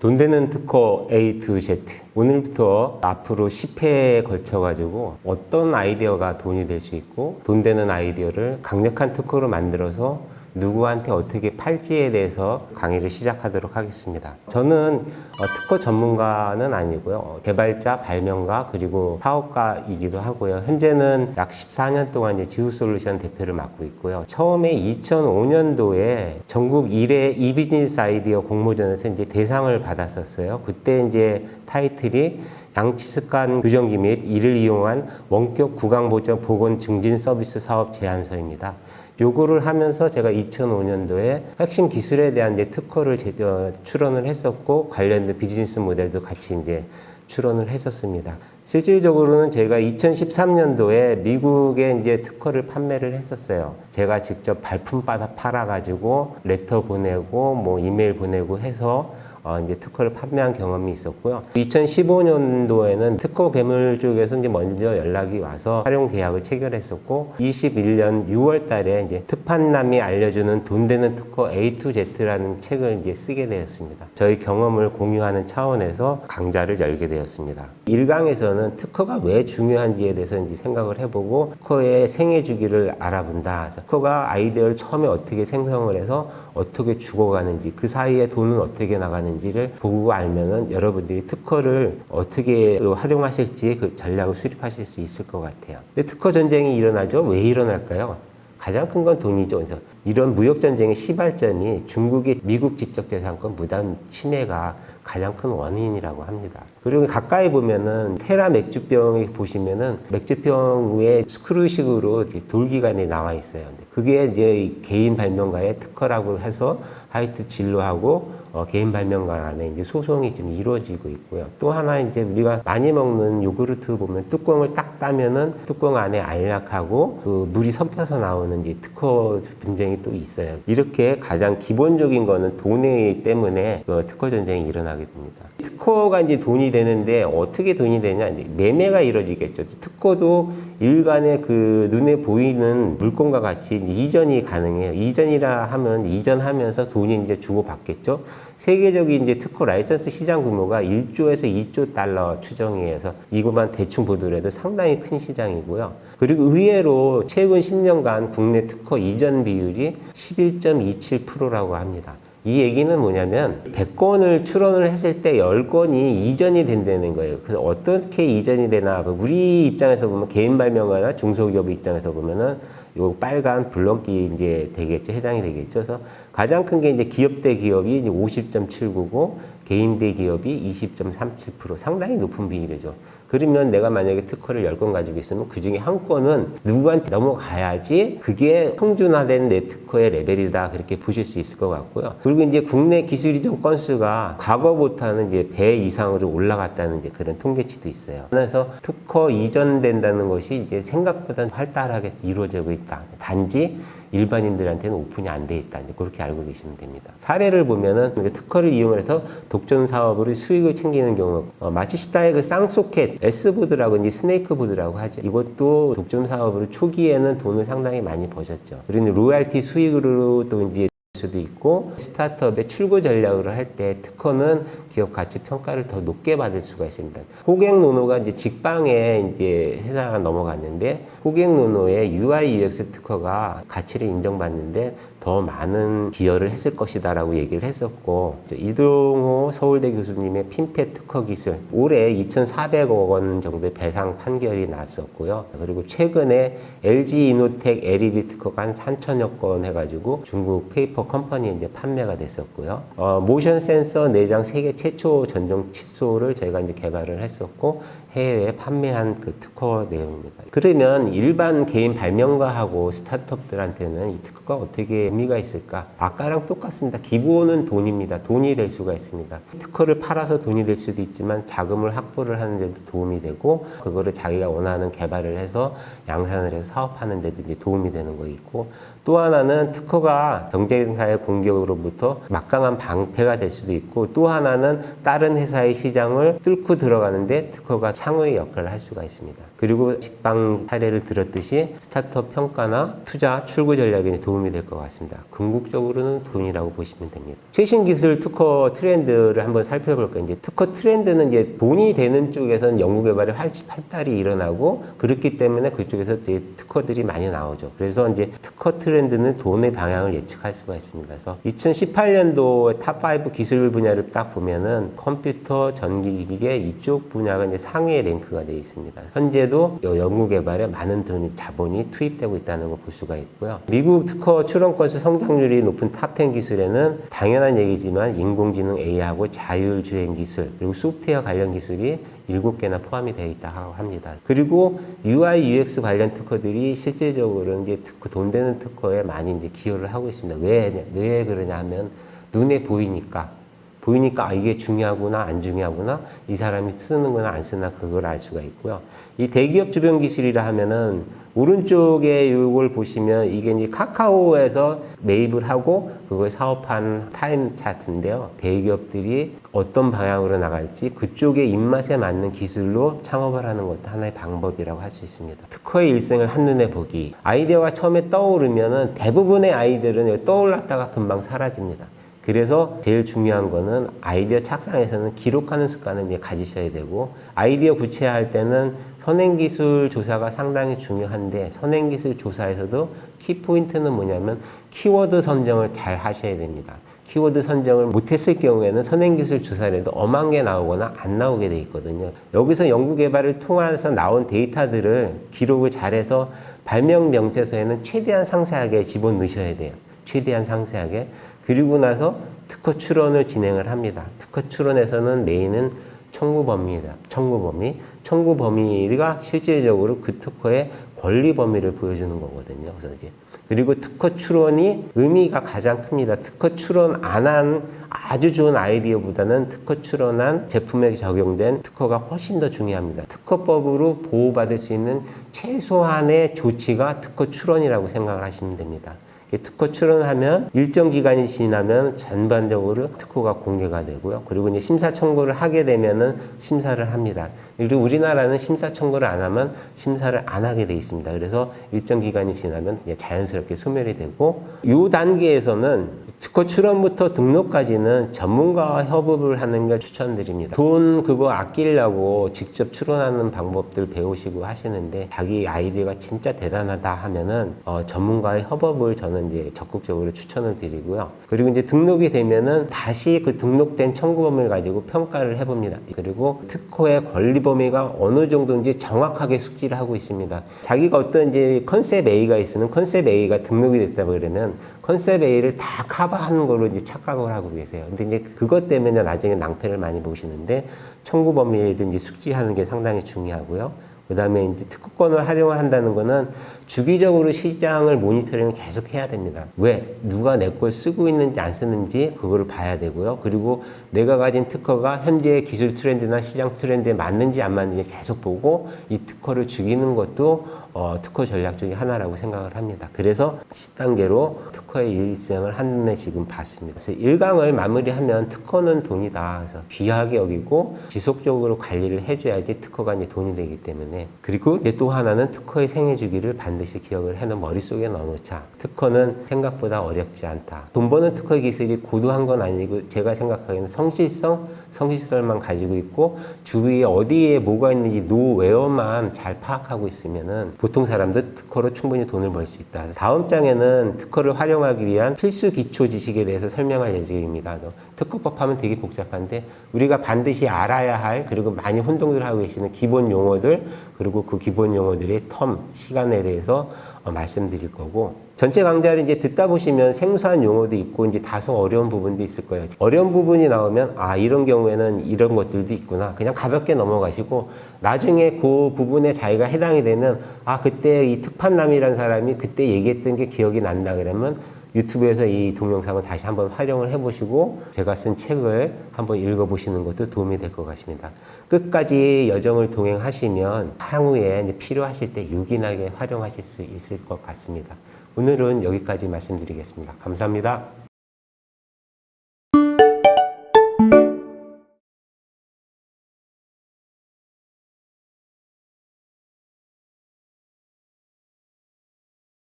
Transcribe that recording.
돈 되는 특허 A to Z. 오늘부터 앞으로 10회에 걸쳐가지고 어떤 아이디어가 돈이 될 수 있고 돈 되는 아이디어를 강력한 특허로 만들어서 누구한테 어떻게 팔지에 대해서 강의를 시작하도록 하겠습니다. 저는 특허 전문가는 아니고요. 개발자, 발명가, 그리고 사업가이기도 하고요. 현재는 약 14년 동안 이제 지우솔루션 대표를 맡고 있고요. 처음에 2005년도에 전국 1회 이비즈니스 아이디어 공모전에서 이제 대상을 받았었어요. 그때 이제 타이틀이 양치 습관 교정기 및 이를 이용한 원격 구강 보건 증진 서비스 사업 제안서입니다. 요거를 하면서 제가 2005년도에 핵심 기술에 대한 이제 특허를 출원을 했었고 관련된 비즈니스 모델도 같이 이제 출원을 했었습니다. 실질적으로는 제가 2013년도에 미국에 이제 특허를 판매를 했었어요. 제가 직접 발품 팔아가지고 레터 보내고 뭐 이메일 보내고 해서 이제 특허를 판매한 경험이 있었고요. 2015년도에는 특허 괴물 쪽에서 이제 먼저 연락이 와서 활용 계약을 체결했었고, 21년 6월 달에 이제 특판남이 알려주는 돈 되는 특허 A to Z라는 책을 이제 쓰게 되었습니다. 저희 경험을 공유하는 차원에서 강좌를 열게 되었습니다. 1강에서는 특허가 왜 중요한지에 대해서 이제 생각을 해보고 특허의 생애 주기를 알아본다. 특허가 아이디어를 처음에 어떻게 생성을 해서 어떻게 죽어가는지, 그 사이에 돈은 어떻게 나가는지를 보고 알면은 여러분들이 특허를 어떻게 활용하실지 그 전략을 수립하실 수 있을 것 같아요. 근데 특허 전쟁이 일어나죠? 왜 일어날까요? 가장 큰 건 돈이죠. 그래서 이런 무역 전쟁의 시발점이 중국의 미국 지적재산권 무단 침해가 가장 큰 원인이라고 합니다. 그리고 가까이 보면은 테라 맥주병에 보시면은 맥주병 위에 스크류식으로 돌기관이 나와 있어요. 그게 이제 개인 발명가의 특허라고 해서 하여튼 진로하고 개인 발명가 안에 이제 소송이 지금 이루어지고 있고요. 또 하나 이제 우리가 많이 먹는 요구르트 보면 뚜껑을 딱 따면은 뚜껑 안에 알약하고 그 물이 섞여서 나오는 이제 특허 분쟁이 또 있어요. 이렇게 가장 기본적인 거는 돈이기 때문에 그 특허 전쟁이 일어나게 됩니다. 특허가 이제 돈이 되는데 어떻게 돈이 되냐? 매매가 이루어지겠죠. 특허도 일간의 그 눈에 보이는 물건과 같이 이전이 가능해요. 이전이라 하면 이전하면서 돈이 이제 주고받겠죠. 세계적인 이제 특허 라이선스 시장 규모가 1조에서 2조 달러 추정해서 이것만 대충 보더라도 상당히 큰 시장이고요. 그리고 의외로 최근 10년간 국내 특허 이전 비율이 11.27%라고 합니다. 이 얘기는 뭐냐면 100건을 출원을 했을 때 10건이 이전이 된다는 거예요. 그래서 어떻게 이전이 되나, 우리 입장에서 보면 개인 발명가나 중소기업 입장에서 보면은 요 빨간 블럭이 이제 되겠죠. 해당이 되겠죠. 그래서 가장 큰 게 이제 기업 대 기업이 이제 50.79고 개인 대 기업이 20.37%, 상당히 높은 비율이죠. 그러면 내가 만약에 특허를 10건 가지고 있으면 그 중에 한 건은 누구한테 넘어가야지 그게 평준화된 내 특허의 레벨이다, 그렇게 보실 수 있을 것 같고요. 그리고 이제 국내 기술 이전 건수가 과거보다는 이제 배 이상으로 올라갔다는 이제 그런 통계치도 있어요. 그래서 특허 이전된다는 것이 이제 생각보다 활달하게 이루어지고 있다. 단지 일반인들한테는 오픈이 안 돼 있다. 그렇게 알고 계시면 됩니다. 사례를 보면은 특허를 이용해서 독점 사업으로 수익을 챙기는 경우, 마치시다의 그 쌍소켓, S보드라고 이제 스네이크보드라고 하죠. 이것도 독점 사업으로 초기에는 돈을 상당히 많이 버셨죠. 그리고 로얄티 수익으로 또 이제 수도 있고, 스타트업의 출구 전략을 할 때 특허는 기업 가치 평가를 더 높게 받을 수가 있습니다. 호객 노노가 이제 직방에 이제 회사가 넘어갔는데, 호객 노노의 UI UX 특허가 가치를 인정받는데 더 많은 기여를 했을 것이다라고 얘기를 했었고, 이동호 서울대 교수님의 핀펫 특허 기술 올해 2,400억 원 정도의 배상 판결이 났었고요. 그리고 최근에 LG 이노텍 LED 특허가 한 3천여 건 해가지고 중국 페이퍼 컴퍼니에 이제 판매가 됐었고요. 모션 센서 내장 세계 최초 전동 칫솔을 저희가 이제 개발을 했었고 해외에 판매한 그 특허 내용입니다. 그러면 일반 개인 발명가하고 스타트업들한테는 이 특허가 어떻게 의미가 있을까? 아까랑 똑같습니다. 기본은 돈입니다. 돈이 될 수가 있습니다. 특허를 팔아서 돈이 될 수도 있지만 자금을 확보를 하는 데도 도움이 되고, 그거를 자기가 원하는 개발을 해서 양산을 해서 사업하는 데도 이제 도움이 되는 거 있고, 또 하나는 특허가 경쟁사의 공격으로부터 막강한 방패가 될 수도 있고, 또 하나는 다른 회사의 시장을 뚫고 들어가는데 특허가 창의 역할을 할 수가 있습니다. 그리고 직방 사례를 들었듯이 스타트업 평가나 투자, 출구 전략에 도움이 될 것 같습니다. 있습니다. 궁극적으로는 돈이라고 보시면 됩니다. 최신 기술 특허 트렌드를 한번 살펴볼까요? 이제 특허 트렌드는 이제 돈이 되는 쪽에서는 연구 개발이 활발히 일어나고 그렇기 때문에 그쪽에서 이제 특허들이 많이 나오죠. 그래서 이제 특허 트렌드는 돈의 방향을 예측할 수가 있습니다. 그래서 2018년도 탑5 기술 분야를 딱 보면은 컴퓨터, 전기기계 이쪽 분야가 이제 상위에 랭크가 되어 있습니다. 현재도 연구 개발에 많은 돈이 자본이 투입되고 있다는 걸 볼 수가 있고요. 미국 특허 출원 건수 성장률이 높은 탑10 기술에는 당연한 얘기지만 인공지능 AI하고 자율주행 기술 그리고 소프트웨어 관련 기술이 7개나 포함이 되어 있다고 합니다. 그리고 UI, UX 관련 특허들이 실질적으로 이제 돈 되는 특허에 많이 이제 기여를 하고 있습니다. 왜 그러냐 하면 눈에 보이니까 이게 중요하구나 안 중요하구나 이 사람이 쓰는구나 안 쓰나 그걸 알 수가 있고요. 이 대기업 주변 기술이라 하면은 오른쪽에 이걸 보시면 이게 이제 카카오에서 매입을 하고 그걸 사업한 타임 차트인데요. 대기업들이 어떤 방향으로 나갈지 그쪽의 입맛에 맞는 기술로 창업을 하는 것도 하나의 방법이라고 할 수 있습니다. 특허의 일생을 한눈에 보기. 아이디어가 처음에 떠오르면은 대부분의 아이들은 떠올랐다가 금방 사라집니다. 그래서 제일 중요한 거는 아이디어 착상에서는 기록하는 습관을 이제 가지셔야 되고 아이디어 구체화할 때는 선행기술 조사가 상당히 중요한데 선행기술 조사에서도 키포인트는 뭐냐면 키워드 선정을 잘 하셔야 됩니다. 키워드 선정을 못했을 경우에는 선행기술 조사를 해도 엄한 게 나오거나 안 나오게 돼 있거든요. 여기서 연구개발을 통해서 나온 데이터들을 기록을 잘해서 발명 명세서에는 최대한 상세하게 집어넣으셔야 돼요. 최대한 상세하게. 그리고 나서 특허 출원을 진행을 합니다. 특허 출원에서는 메인은 청구 범위입니다. 청구 범위가 실질적으로 그 특허의 권리 범위를 보여주는 거거든요. 그래서 이제 그리고 특허 출원이 의미가 가장 큽니다. 특허 출원 안 한 아주 좋은 아이디어보다는 특허 출원한 제품에 적용된 특허가 훨씬 더 중요합니다. 특허법으로 보호받을 수 있는 최소한의 조치가 특허 출원이라고 생각을 하시면 됩니다. 특허 출원하면 일정 기간이 지나면 전반적으로 특허가 공개가 되고요. 그리고 이제 심사 청구를 하게 되면은 심사를 합니다. 그리고 우리나라는 심사 청구를 안 하면 심사를 안 하게 돼 있습니다. 그래서 일정 기간이 지나면 자연스럽게 소멸이 되고 이 단계에서는 특허 출원부터 등록까지는 전문가와 협업을 하는 걸 추천드립니다. 돈 그거 아끼려고 직접 출원하는 방법들 배우시고 하시는데 자기 아이디어가 진짜 대단하다 하면은 전문가의 협업을 저는 이제 적극적으로 추천을 드리고요. 그리고 이제 등록이 되면은 다시 그 등록된 청구 범위를 가지고 평가를 해봅니다. 그리고 특허의 권리 범위가 어느 정도인지 정확하게 숙지를 하고 있습니다. 자기가 어떤 이제 컨셉 A가 있으면 컨셉 A가 등록이 됐다 그러면 컨셉 A를 다 커버하는 걸로 이제 착각을 하고 계세요. 근데 이제 그것 때문에 나중에 낭패를 많이 보시는데 청구 범위든지 숙지하는 게 상당히 중요하고요. 그 다음에 이제 특허권을 활용을 한다는 거는 주기적으로 시장을 모니터링을 계속 해야 됩니다. 왜? 누가 내 걸 쓰고 있는지 안 쓰는지 그거를 봐야 되고요. 그리고 내가 가진 특허가 현재의 기술 트렌드나 시장 트렌드에 맞는지 안 맞는지 계속 보고 이 특허를 죽이는 것도 특허 전략 중에 하나라고 생각을 합니다. 그래서 10단계로 특허의 일생을 한눈에 지금 봤습니다. 그래서 1강을 마무리하면 특허는 돈이다. 그래서 귀하게 여기고 지속적으로 관리를 해줘야지 특허가 이제 돈이 되기 때문에 그리고 이제 또 하나는 특허의 생애 주기를 반드시 기억을 해놓은 머릿속에 넣어놓자. 특허는 생각보다 어렵지 않다. 돈 버는 특허 기술이 고도한 건 아니고 제가 생각하기에는 성실성만 가지고 있고 주위에 어디에 뭐가 있는지 노웨어만 잘 파악하고 있으면은 보통 사람들 특허로 충분히 돈을 벌 수 있다. 다음 장에는 특허를 활용하기 위한 필수 기초 지식에 대해서 설명할 예정입니다. 특허법 하면 되게 복잡한데 우리가 반드시 알아야 할 그리고 많이 혼동들 하고 계시는 기본 용어들 그리고 그 기본 용어들의 시간에 대해서 말씀드릴 거고 전체 강좌를 이제 듣다 보시면 생소한 용어도 있고 이제 다소 어려운 부분도 있을 거예요. 어려운 부분이 나오면 이런 경우에는 이런 것들도 있구나. 그냥 가볍게 넘어가시고 나중에 그 부분에 자기가 해당이 되면 그때 이 특판남이라는 사람이 그때 얘기했던 게 기억이 난다 그러면 유튜브에서 이 동영상을 다시 한번 활용을 해보시고 제가 쓴 책을 한번 읽어보시는 것도 도움이 될 것 같습니다. 끝까지 여정을 동행하시면 향후에 이제 필요하실 때 유기하게 활용하실 수 있을 것 같습니다. 오늘은 여기까지 말씀드리겠습니다. 감사합니다.